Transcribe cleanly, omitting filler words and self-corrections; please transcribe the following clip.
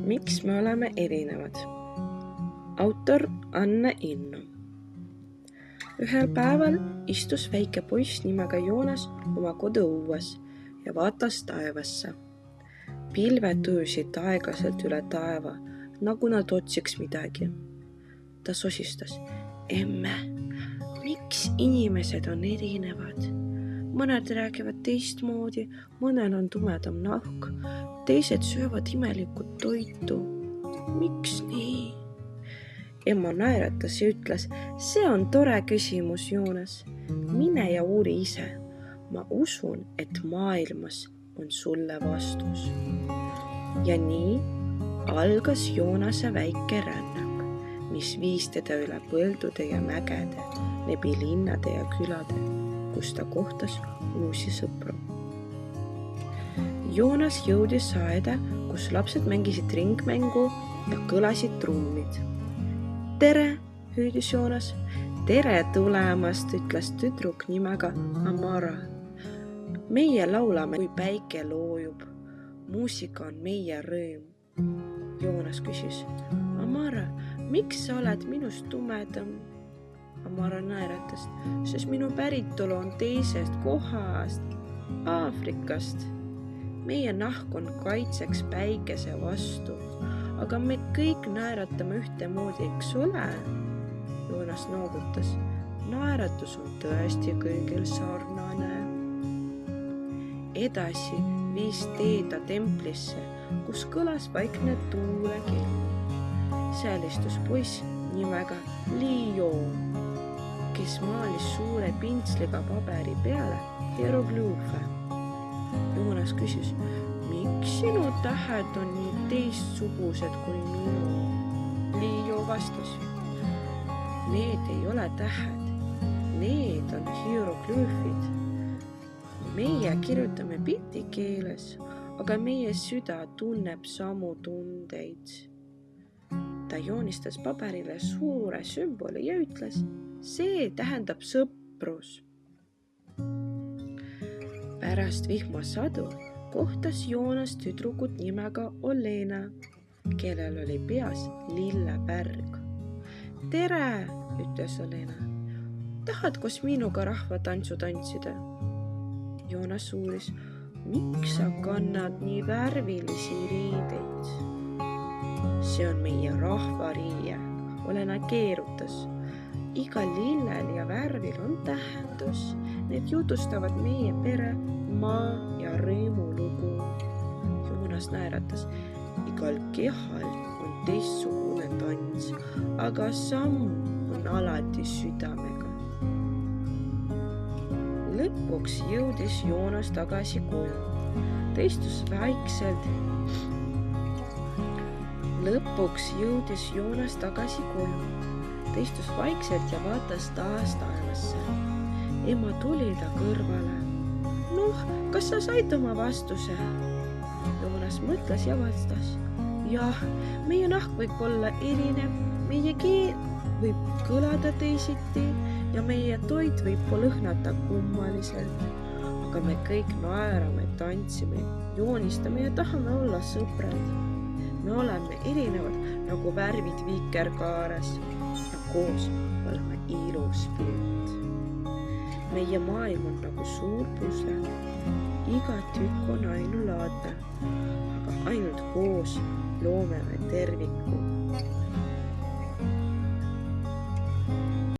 Miks me oleme erinevad? Autor Anne Innu. Ühel päeval istus väike poiss nimega Joonas oma koduõues ja vaatas taevasse. Pilved tujusid aeglaselt üle taeva, nagu nad otsiks midagi. Ta sosistas: emme, miks inimesed on erinevad? Mõned räägivad teistmoodi, mõnel on tumedam nahk, teised söövad imelikku toitu. Miks nii? Emma naeratas ja ütles: see on tore küsimus, Joonas. Mine ja uuri ise. Ma usun, et maailmas on sulle vastus. Ja nii algas Joonase väike rännak, mis viis teda üle põldude ja mägede, läbi linnade ja külade, kus ta kohtas uusi sõpru. Joonas jõudis aeda, kus lapsed mängisid ringmängu ja kõlasid trummid. Tere, hüüdis Joonas. Tere tulemast, ütles tüdruk nimega Amara. Meie laulame, kui päike loojub. Muusika on meie rõõm. Joonas küsis: Amara, miks sa oled minust tumedam? Amara naeratas, sest minu päritolu on teisest kohast, Aafrikast. Meie nahk on kaitseks päikese vastu, aga me kõik naeratame ühtemoodi, eks ole? Joonas noogutas. Naeratus on tõesti kõigil sarnane. Edasi viis teeda templisse, kus kõlas vaikne tuulekell. Seal istus poiss nimega Liio, kes maalis suure pintsliga paberi peale hieroglüüfe. Joonas küsis: miks sinu tähed on nii teistsugused kui minu? Liio vastas: need ei ole tähed, need on hieroglüüfid. Meie kirjutame pildi keeles, aga meie süda tunneb samu tundeid. Ta joonistas paberile suure sümboli ja ütles: see tähendab sõprus. Pärast vihmasadu kohtas Joonas tüdrukut nimega Olena, kellel oli peas lillepärg. Tere, ütles Olena. Tahad koos minuga rahvatantsu tantsida? Joonas uuris: miks sa kannad nii värvilisi riideid? See on meie rahvariie, Olena keerutas. Igal lillel ja värvil on tähendus. Need jutustavad meie pere, maa ja rõõmu lugu. Joonas naeratas. Igal kehal on teistsugune tants, aga samm on alati südamega. Lõpuks jõudis Joonas tagasi koju. Ta istus vaikselt ja vaatas taas taevasse. Emma tuli ta kõrvale. Noh, kas sa said oma vastuse? Joonas mõtles ja vastas: jah, meie nahk võib olla erinev, meie keel võib kõlada teisiti ja meie toit võib lõhnata kummaliselt, aga me kõik naerame, tantsime, joonistame ja tahame olla sõbrad. Me oleme erinevad nagu värvid viikerkaares ja koos oleme ilus pilt. Meie maailm on nagu suur pusle. Iga tükk on ainulaadne, aga ainult koos loome me terviku.